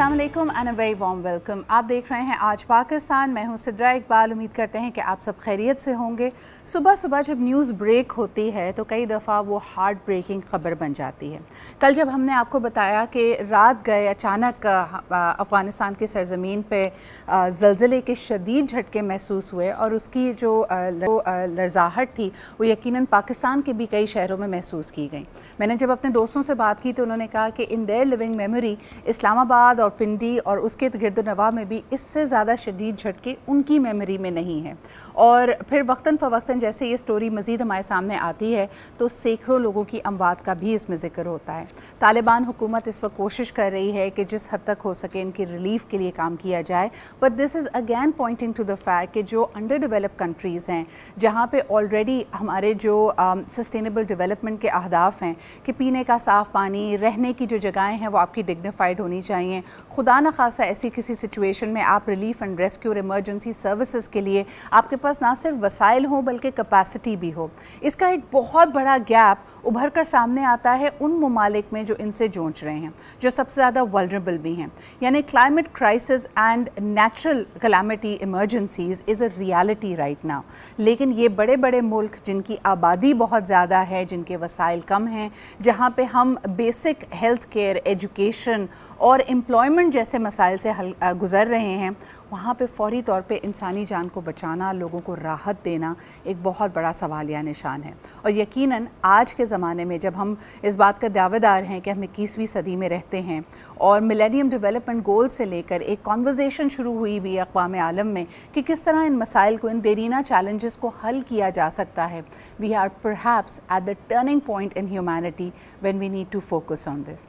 अस्सलाम वालेकुम and a very warm welcome. आप देख रहे हैं आज पाकिस्तान। मैं हूं सिद्रा इकबाल। उम्मीद करते हैं कि आप सब खैरियत से होंगे। सुबह सुबह जब न्यूज़ ब्रेक होती है तो कई दफ़ा वो हार्ट ब्रेकिंग ख़बर बन जाती है। कल जब हमने आपको बताया कि रात गए अचानक अफ़गानिस्तान की सरज़मीन पे ज़लज़ले के शदीद झटके महसूस हुए और उसकी जो लरज़ाहट थी वो यकीनन पाकिस्तान के भी कई शहरों में महसूस की गई। मैंने जब अपने दोस्तों से बात की तो उन्होंने कहा कि in their living memory Islamabad और पिंडी और उसके गिरदोनवा में भी इससे ज़्यादा शदीद झटके उनकी मेमोरी में नहीं है। और फिर वक्तन फ़वक्तन जैसे ये स्टोरी मज़ीद हमारे सामने आती है तो सैकड़ों लोगों की अमवात का भी इसमें ज़िक्र होता है। तालिबान हुकूमत इस वक्त कोशिश कर रही है कि जिस हद तक हो सके इनकी रिलीफ के लिए काम किया जाए, but this is again pointing to the fact कि जो अंडर डेवलप्ड कंट्रीज़ हैं जहाँ पे ऑलरेडी हमारे जो सस्टेनेबल डेवलपमेंट के अहदाफ हैं कि पीने का साफ़ पानी, रहने की जो जगहें हैं वो आपकी डिग्निफाइड होनी चाहिए, खुदा न खासा ऐसी किसी सिचुएशन में आप रिलीफ एंड रेस्क्यू और इमरजेंसी सर्विसेज के लिए आपके पास ना सिर्फ वसाइल हो बल्कि कैपेसिटी भी हो। इसका एक बहुत बड़ा गैप उभर कर सामने आता है उन ममालिक में जो इनसे जूझ रहे हैं, जो सबसे ज़्यादा वल्नरेबल भी हैं। यानी climate crisis and natural calamity emergencies is a reality right now. लेकिन ये बड़े बड़े मुल्क जिनकी आबादी बहुत ज़्यादा है, जिनके वसाइल कम हैं, जहाँ पे हम बेसिक हेल्थ केयर, एजुकेशन और एम्प्लॉयमेंट जैसे मसाइल से गुज़र रहे हैं, वहाँ पे फ़ौरी तौर पे इंसानी जान को बचाना, लोगों को राहत देना एक बहुत बड़ा सवालिया निशान है। और यकीनन आज के ज़माने में जब हम इस बात का दावेदार हैं कि हम 21वीं सदी में रहते हैं और मिलेनियम डेवलपमेंट गोल से लेकर एक कॉन्वर्जेसन शुरू हुई भी अक़वाम आलम में कि किस तरह इन मसाइल को, इन देरीना चैलेंजेस को हल किया जा सकता है, we are perhaps at the turning point in humanity when we need to focus on this.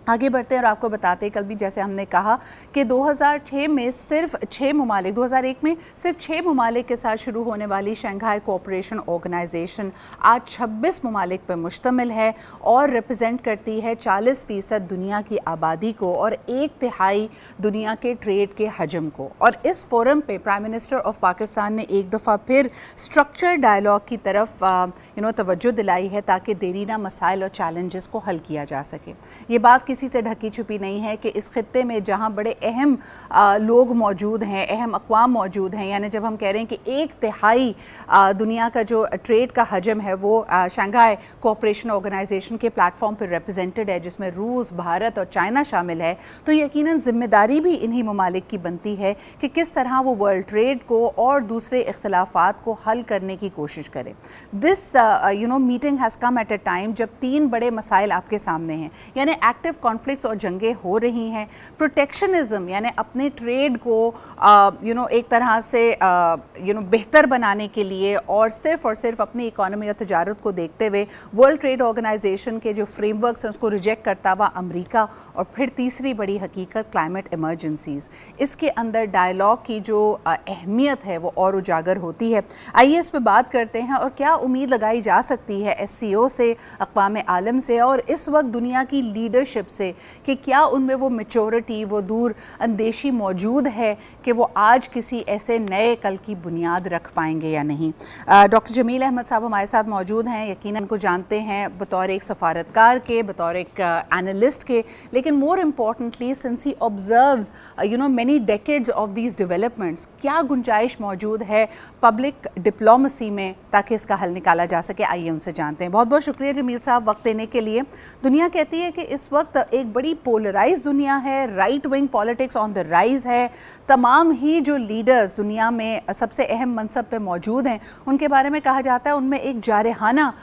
आगे बढ़ते हैं और आपको बताते हैं, कल भी जैसे हमने कहा कि 2006 में सिर्फ 6 ममालिक, 2001 में सिर्फ 6 ममालिक के साथ शुरू होने वाली शंघाई कोऑपरेशन ऑर्गेनाइजेशन आज 26 ममालिक पर मुश्तमिल है और रिप्रेजेंट करती है 40% दुनिया की आबादी को और 1/3 दुनिया के ट्रेड के हजम को। और इस फोरम पे प्राइम मिनिस्टर ऑफ पाकिस्तान ने एक दफ़ा फिर स्ट्रक्चर डायलॉग की तरफ तवज्जो दिलाई है ताकि देरीना मसाइल और चैलेंजेस को हल किया जा सके। ये बात किसी से ढकी छुपी नहीं है कि इस खित्ते में जहां बड़े अहम लोग मौजूद हैं, अहम अक़वाम मौजूद हैं, यानी जब हम कह रहे हैं कि 1/3 दुनिया का जो ट्रेड का हजम है वो शंघाई कोऑपरेशन ऑर्गेनाइजेशन के प्लेटफॉर्म पर रिप्रेजेंटेड है, जिसमें रूस, भारत और चाइना शामिल है, तो यकीनन ज़िम्मेदारी भी इन्हीं ममालिक की बनती है कि किस तरह वो वर्ल्ड ट्रेड को और दूसरे इख्तलाफात को हल करने की कोशिश करें। This meeting has come at a time जब 3 बड़े मसाइल आपके सामने हैं, यानी एक्टिव कॉन्फ्लिक्ट्स और जंगें हो रही हैं, प्रोटेक्शनिज्म यानी अपने ट्रेड को एक तरह से बेहतर बनाने के लिए और सिर्फ अपनी इकॉनमी और तजारत को देखते हुए वर्ल्ड ट्रेड ऑर्गेनाइजेशन के जो फ्रेमवर्क्स हैं उसको रिजेक्ट करता हुआ अमेरिका, और फिर तीसरी बड़ी हकीकत क्लाइमेट इमरजेंसीज। इसके अंदर डायलॉग की जो अहमियत है वो और उजागर होती है। आइए इस पर बात करते हैं और क्या उम्मीद लगाई जा सकती है SCO से, अक़वाम आलम से और इस वक्त दुनिया की लीडरशिप से कि क्या उनमें वो मैच्योरिटी, वो दूर अंदेशी मौजूद है कि वो आज किसी ऐसे नए कल की बुनियाद रख पाएंगे या नहीं। डॉक्टर जमील अहमद साहब हमारे साथ मौजूद हैं। यकीनन उनको जानते हैं बतौर एक सफारतकार के, बतौर एक एनालिस्ट के, लेकिन more importantly since he observes many decades of these developments, क्या गुंजाइश मौजूद है पब्लिक डिप्लोमेसी में ताकि इसका हल निकाला जा सके। आइए उनसे जानते हैं। बहुत बहुत शुक्रिया जमील साहब वक्त देने के लिए। दुनिया कहती है कि इस वक्त एक बड़ी पोलराइज दुनिया है, right wing politics on the rise है, तमाम ही जो लीडर्स दुनिया में सबसे अहम मनसब पे मौजूद हैं उनके बारे में कहा जाता है उनमें एक जारहाना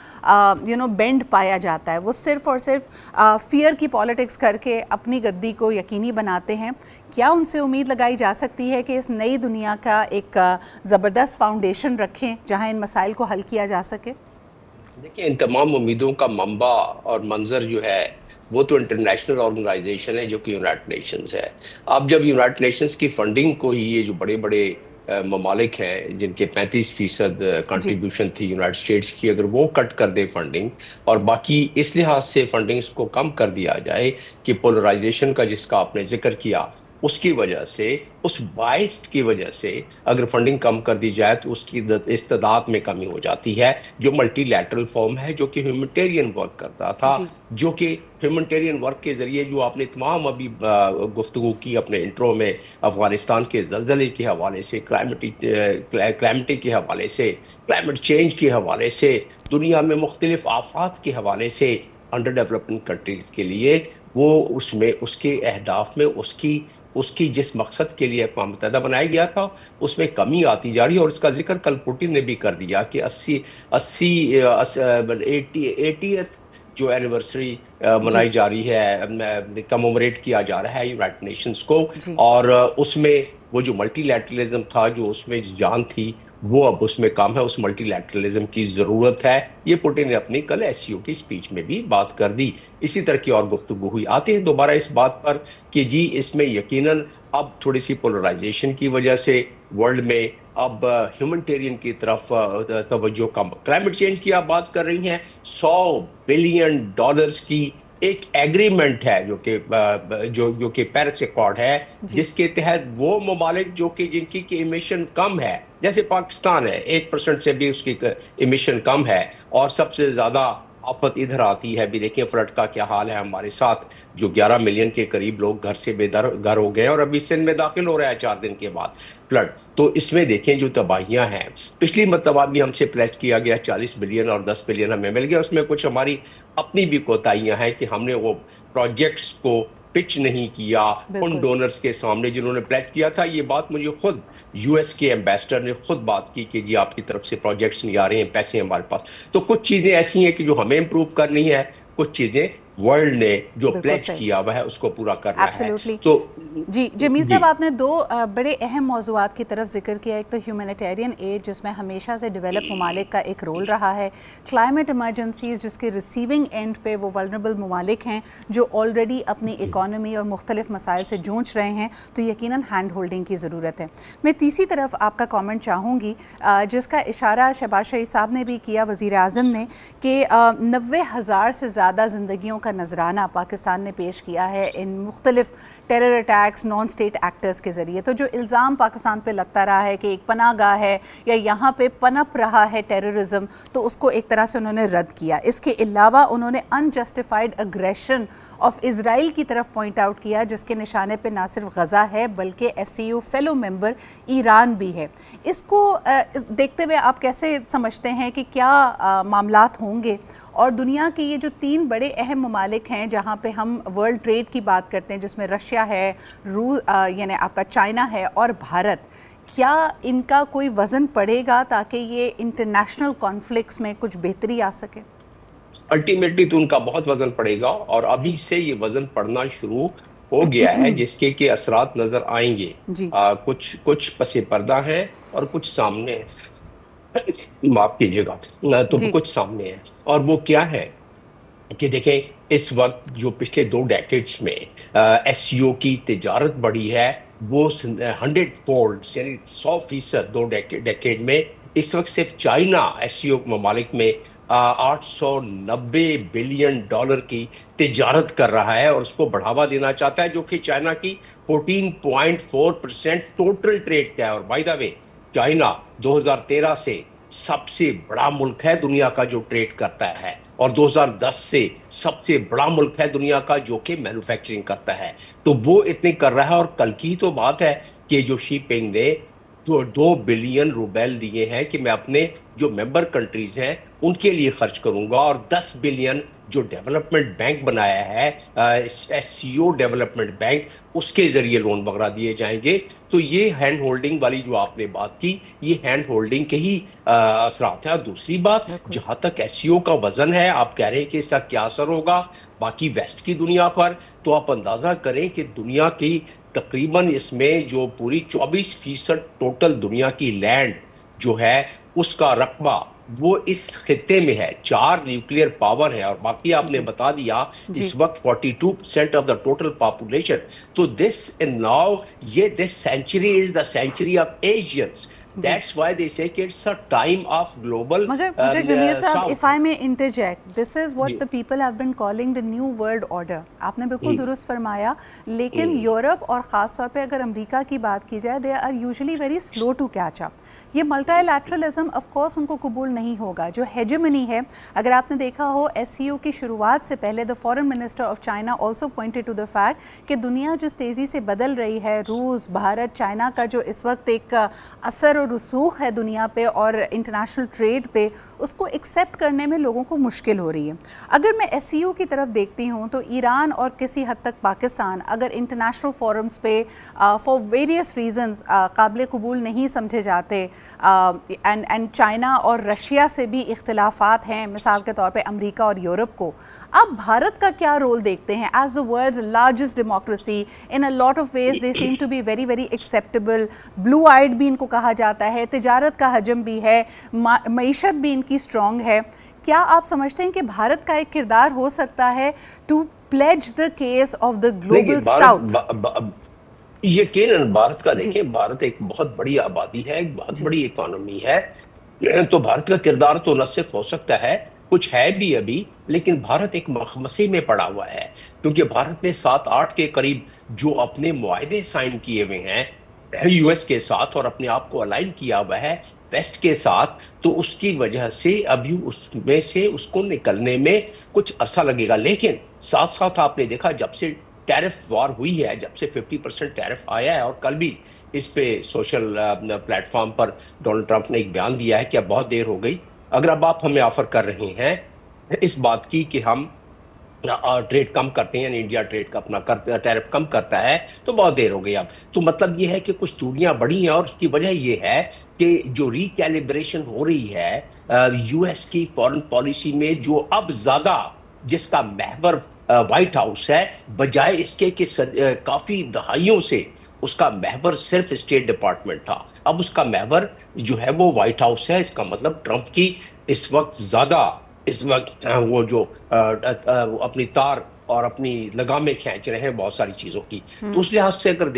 बेंड पाया जाता है। वो सिर्फ और सिर्फ फियर की पॉलिटिक्स करके अपनी गद्दी को यकीनी बनाते हैं। क्या उनसे उम्मीद लगाई जा सकती है कि इस नई दुनिया का एक ज़बरदस्त फाउंडेशन रखें जहां इन मसाइल को हल किया जा सके? देखिए, इन तमाम उम्मीदों का मंबा और मंजर जो है वो तो इंटरनेशनल ऑर्गेनाइजेशन है जो कि यूनाइटेड नेशंस है। अब जब यूनाइटेड नेशंस की फंडिंग को ही ये जो बड़े बड़े ममालिक हैं जिनके 35% कंट्रीब्यूशन थी यूनाइटेड स्टेट्स की, अगर वो कट कर दे फंडिंग और बाकी इस लिहाज से फंडिंग्स को कम कर दिया जाए कि पोलराइजेशन का जिसका आपने जिक्र किया اس کی وجہ سے، اس باعث کی وجہ سے اگر فنڈنگ کم کر دی جائے تو اس کی استعداد میں کمی ہو جاتی ہے، جو ملٹی لیٹرل فارم ہے، جو کہ ہیومنٹیرین ورک کرتا تھا، جی جو کہ ہیومنٹیرین ورک کے ذریعے جو آپ نے تمام ابھی گفتگو کی اپنے انٹرو میں، افغانستان کے زلزلے کے حوالے سے، کلائمیٹی کے حوالے سے، کلائمیٹ چینج کے حوالے سے، دنیا میں مختلف آفات کے حوالے سے، انڈر ڈیولپمنٹ کنٹریز کے لیے وہ اس میں اس کے اہداف میں اس کی جس مقصد کے لیے اقوام متحدہ بنایا گیا تھا اس میں کمی آتی جا رہی ہے، اور اس کا ذکر کل پوٹن نے بھی کر دیا کہ 80th جو اینیورسری جی منائی جا رہی ہے، کمومریٹ کیا جا رہا ہے یونائٹڈ نیشنز کو، جی اور اس میں وہ جو ملٹی لیٹرلزم تھا، جو اس میں جان تھی، وہ اب اس میں کام ہے، اس ملٹی لیٹرلزم کی ضرورت ہے۔ یہ پوٹن نے اپنی کل SCO کی سپیچ میں بھی بات کر دی۔ اسی طرح کی اور گفتگو ہوئی۔ آتے ہیں دوبارہ اس بات پر کہ جی اس میں یقیناً اب تھوڑی سی پولرائزیشن کی وجہ سے ورلڈ میں اب ہیومنٹیرین کی طرف توجہ کم، کلائمیٹ چینج کی آپ بات کر رہی ہیں، $100 بلین کی ایک ایگریمنٹ ہے جو کہ پیرس ایکارڈ ہے، جس کے تحت وہ ممالک جو کہ جن کی ایمیشن کم ہے، جیسے پاکستان ہے، 1% سے بھی اس کی ایمیشن کم ہے، اور سب سے زیادہ آفت ادھر آتی ہے، بھی دیکھیں فلڈ کا کیا حال ہے ہمارے ساتھ، جو 11 ملین کے قریب لوگ گھر سے بے گھر ہو گئے، اور ابھی سندھ میں داخل ہو رہا ہے 4 دن کے بعد فلڈ۔ تو اس میں دیکھیں جو تباہیاں ہیں، پچھلی مرتبہ بھی ہم سے پلیٹ کیا گیا 40 بلین اور 10 بلین ہمیں مل گیا، اس میں کچھ ہماری اپنی بھی کوتاہیاں ہیں کہ ہم نے وہ پروجیکٹس کو پچ نہیں کیا ان ڈونرز کے سامنے جنہوں نے پلیٹ کیا تھا۔ یہ بات مجھے خود US کے ایمبیسڈر نے خود بات کی کہ جی آپ کی طرف سے پروجیکٹس نہیں آ رہے ہیں، پیسے ہمارے پاس۔ تو کچھ چیزیں ایسی ہیں کہ جو ہمیں امپروو کرنی ہے، کچھ چیزیں ورلڈ نے جو پلیٹ کیا ہوا ہے اس کو پورا کرنا ہے۔ تو جی جمیل صاحب، آپ نے 2 بڑے اہم موضوعات کی طرف ذکر کیا، ایک تو ہیومینیٹیرین ایڈ جس میں ہمیشہ سے ڈیولپ ممالک کا ایک رول رہا ہے، کلائمیٹ ایمرجنسیز جس کے ریسیونگ اینڈ پہ وہ ولنریبل ممالک ہیں جو آلریڈی اپنی اکانومی اور مختلف مسائل سے جونچ رہے ہیں، تو یقیناً ہینڈ ہولڈنگ کی ضرورت ہے۔ میں تیسری طرف آپ کا کامنٹ چاہوں گی جس کا اشارہ شہباز شریف صاحب نے بھی کیا، وزیر اعظم نے، کہ 90,000 سے زیادہ زندگیوں کا نذرانہ پاکستان نے پیش کیا ہے ان مختلف terror attacks non state actors کے ذریعے۔ تو جو الزام پاکستان پہ لگتا رہا ہے کہ ایک پناہ گاہ ہے یا یہاں پہ پنپ رہا ہے ٹیررزم، تو اس کو ایک طرح سے انہوں نے رد کیا۔ اس کے علاوہ انہوں نے انجسٹیفائڈ اگریشن آف اسرائیل کی طرف پوائنٹ آؤٹ کیا، جس کے نشانے پہ نہ صرف غزہ ہے بلکہ SCO فیلو ممبر ایران بھی ہے۔ اس کو دیکھتے ہوئے آپ کیسے سمجھتے ہیں کہ کیا معاملات ہوں گے، اور دنیا کے یہ جو 3 بڑے اہم ممالک ہیں جہاں پہ ہم ورلڈ ٹریڈ کی بات کرتے ہیں، جس میں رشیا ہے، یعنی آپ کا چائنا ہے اور بھارت، کیا ان کا کوئی وزن پڑے گا تاکہ یہ انٹرنیشنل کانفلکٹس میں کچھ بہتری آ سکے؟ الٹیمیٹلی تو ان کا بہت وزن پڑے گا، اور ابھی سے یہ وزن پڑنا شروع ہو گیا ہے، جس کے کہ اثرات نظر آئیں گے۔ کچھ پس پردہ ہیں اور کچھ سامنے ہیں، معاف کیجیے گا، تو کچھ سامنے ہیں، اور وہ کیا ہے کہ دیکھیں اس وقت جو پچھلے 2 ڈیکیڈز میں SCO کی تجارت بڑھی ہے، وہ 100 فولڈ یعنی 100% 2 ڈیکیڈ میں۔ اس وقت صرف چائنا SCO ممالک میں $890 بلین کی تجارت کر رہا ہے، اور اس کو بڑھاوا دینا چاہتا ہے، جو کہ چائنا کی 14.4% ٹوٹل ٹریڈ کا ہے۔ اور بائی دا وے چائنا 2013 سے سب سے بڑا ملک ہے دنیا کا جو ٹریڈ کرتا ہے، اور 2010 سے سب سے بڑا ملک ہے دنیا کا جو کہ مینوفیکچرنگ کرتا ہے۔ تو وہ اتنے کر رہا ہے، اور کل کی تو بات ہے کہ جو شی پنگ نے جو 2 بلین روبیل دیے ہیں کہ میں اپنے جو ممبر کنٹریز ہیں ان کے لیے خرچ کروں گا، اور 10 بلین جو ڈیولپمنٹ بینک بنایا ہے SCO ڈیولپمنٹ بینک، اس کے ذریعے لون وغیرہ دیے جائیں گے۔ تو یہ ہینڈ ہولڈنگ والی جو آپ نے بات کی، یہ ہینڈ ہولڈنگ کے ہی اثرات ہیں۔ اور دوسری بات، جہاں تک SCO کا وزن ہے، آپ کہہ رہے ہیں کہ اس کا کیا اثر ہوگا باقی ویسٹ کی دنیا پر، تو آپ اندازہ کریں کہ دنیا کی تقریباً اس میں جو پوری 24% ٹوٹل دنیا کی لینڈ جو ہے اس کا رقبہ وہ اس خطے میں ہے، 4 نیوکلیئر پاور ہے، اور باقی آپ نے بتا دیا اس وقت 42% آف دا ٹوٹل پاپولیشن۔ تو this century is the century of Asians. That's why they say कि it's a time of global मगर जमील साहब, south. if I may interject, this is what the people have been calling the new world order. आपने बिल्कुल दुरुस्त फरमाया, लेकिन Europe और ख़ास तौर पे अगर अमेरिका की बात की जाए, they are usually very slow to catch up. ये मल्टीलैटरलिज्म ऑफ कोर्स उनको कबूल नहीं होगा. जो हेजेमनी है, अगर आपने देखा हो SCO की शुरुआत से पहले the foreign minister of China also pointed to the fact कि दुनिया जिस तेज़ी से बदल रही है, रूस, भारत, चाइना का जो इस वक्त एक असर और रसूख है दुनिया पे और इंटरनेशनल ट्रेड पे, उसको एक्सेप्ट करने में लोगों को मुश्किल हो रही है. अगर मैं SCO की तरफ देखती हूँ तो ईरान और किसी हद तक पाकिस्तान अगर इंटरनेशनल फोरम्स पे फॉर वेरियस रीजंस काबिल कबूल नहीं समझे जाते, एंड चाइना और रशिया से भी इख्तिलाफात हैं, मिसाल के तौर पे अमेरिका और यूरोप को, अब भारत का क्या रोल देखते हैं as the world's largest democracy? In a lot of ways they seem to be very very acceptable, blue eyed भी इनको कहा जाता है, तिजारत का हजम भी है, मईशत भी इनकी स्ट्रॉन्ग है. क्या आप समझते हैं कि भारत का एक किरदार हो सकता है to plays the case of the global south? यकीनन भारत का देखिए, भारत एक बहुत बड़ी आबादी है, एक बहुत बड़ी इकोनॉमी है, तो भारत का किरदार तो न सिर्फ हो सकता है, कुछ है भी अभी, लेकिन भारत एक मखमसे में पड़ा हुआ है, क्योंकि भारत ने 7-8 के करीब जो अपने मुआहदे साइन किए हुए हैं यूएस के साथ और अपने आप को अलाइन किया हुआ है वेस्ट के साथ, तो उसकी वजह से अभी उसमें से उसको निकलने में कुछ अरसा लगेगा. लेकिन साथ साथ आपने देखा जब से टैरिफ वार हुई है, जब से 50% टैरिफ आया है, और कल भी इस पे सोशल प्लेटफॉर्म पर डोनाल्ड ट्रंप ने एक बयान दिया है कि अब बहुत देर हो गई, अगर अब आप हमें ऑफर कर रहे हैं इस बात की कि हम ट्रेड कम करते हैं, इंडिया ट्रेड का अपना टैरिफ कम करता है, तो बहुत देर हो गई अब. तो मतलब ये है कि कुछ दूरियां बढ़ी हैं, और उसकी वजह ये है कि जो रिकैलिब्रेशन हो रही है यूएस की फॉरेन पॉलिसी में, जो अब ज्यादा जिसका महवर व्हाइट हाउस है, बजाय इसके कि काफी दहाइयों से उसका महवर सिर्फ स्टेट डिपार्टमेंट था, अब उसका महवर जो है वो व्हाइट हाउस है. इसका मतलब ट्रंप की इस वक्त वो जो अपनी तार और अपनी लगामें खींच रहे हैं बहुत सारी चीजों की. तो उस लिहाज से अगर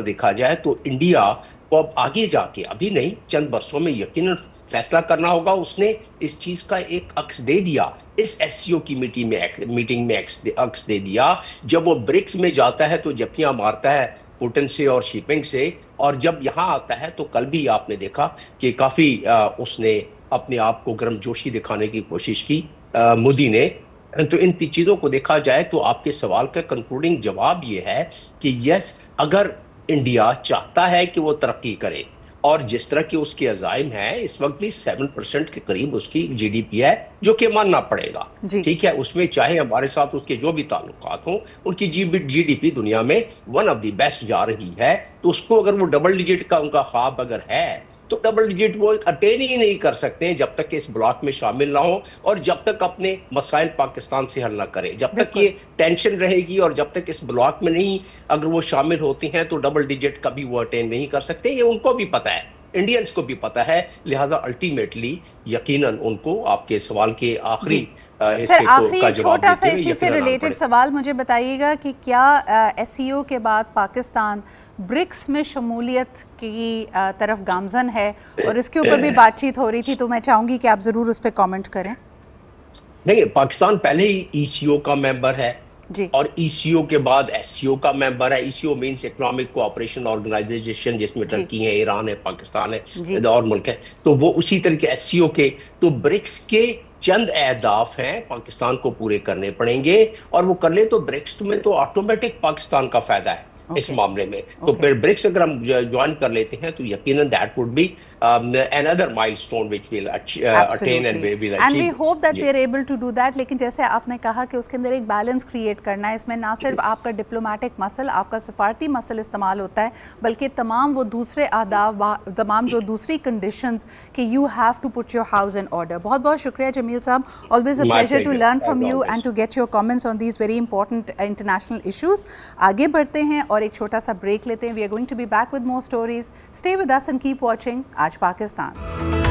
देखा जाए तो इंडिया को अब आगे जाके, अभी नहीं, चंद बरसों में यकीनन फैसला करना होगा. उसने इस चीज का एक अक्स दे दिया, इस SCO की मीटिंग में अक्स दे दिया. जब वो ब्रिक्स में जाता है तो जप्तियां मारता है पुतिन से और शीपिंग से, और जब यहाँ आता है तो कल भी आपने देखा कि काफी उसने अपने आप को गर्मजोशी दिखाने की कोशिश की मोदी ने. तो इन चीजों को देखा जाए तो आपके सवाल का कंक्लूडिंग जवाब ये है कि यस, अगर इंडिया चाहता है कि वो तरक्की करे, और जिस तरह की उसके अज़ाइम है, इस वक्त भी 7% के करीब उसकी GDP है, जो कि मानना पड़ेगा, ठीक है. उसमें चाहे हमारे साथ उसके जो भी ताल्लुकात हों, उनकी GDP दुनिया में वन ऑफ द बेस्ट जा रही है. तो उसको अगर वो डबल डिजिट का उनका ख्वाब अगर है, तो डबल डिजिट वो अटेन ही नहीं कर सकते हैं जब तक कि इस ब्लॉक में शामिल ना हो, और जब तक अपने मसाइल पाकिस्तान से हल ना करें, जब तक ये टेंशन रहेगी, और जब तक इस ब्लॉक में नहीं अगर वो शामिल होती हैं तो डबल डिजिट कभी वो अटेन नहीं कर सकते. ये उनको भी पता है, इंडियंस को भी पता है. लिहाजा अल्टीमेटली यकीनन उनको आपके सवाल के आखिरी सर, आखिरी छोटा सा इसी से रिलेटेड सवाल मुझे बताइएगा कि क्या SCO के बाद पाकिस्तान ब्रिक्स में शमूलियत की तरफ गामजन है, और इसके ऊपर भी बातचीत हो रही थी, तो मैं चाहूंगी कि आप जरूर उस पर कमेंट करें. देखिए, पाकिस्तान पहले ही ECO का मेंबर है जी, और ECO के बाद SCO का मेंबर है. ECO means economic cooperation organisation, जिसमें टर्की है, ईरान है, पाकिस्तान है और मुल्क है. तो वो उसी तरह के SCO के, तो ब्रिक्स के चंद अहदाफ हैं पाकिस्तान को पूरे करने पड़ेंगे, और वो कर ले तो ब्रिक्स में तो ऑटोमेटिक पाकिस्तान का फायदा है इस मामले में. तो फिर ब्रिक्स अगर हम ज्वाइन कर लेते हैं तो यकीनन that would be another milestone which we'll attain and we'll achieve. And we hope that we are able to do that. लेकिन जैसे आपने कहा कि उसके अंदर एक बैलेंस क्रिएट करना है, इसमें ना सिर्फ आपका डिप्लोमेटिक मसल, आपका सफारती मसल इस्तेमाल होता है, बल्कि तमाम वो दूसरे आदाब, तमाम जो दूसरी कंडीशंस कि you have to put your house in order. बहुत बहुत शुक्रिया जमील साहब. Always a pleasure to learn from you and to get your comments on these very important international issues. आगे बढ़ते हैं और एक छोटा सा ब्रेक लेते हैं. We are going to be back with more stories. Stay with us and keep watching आज पाकिस्तान.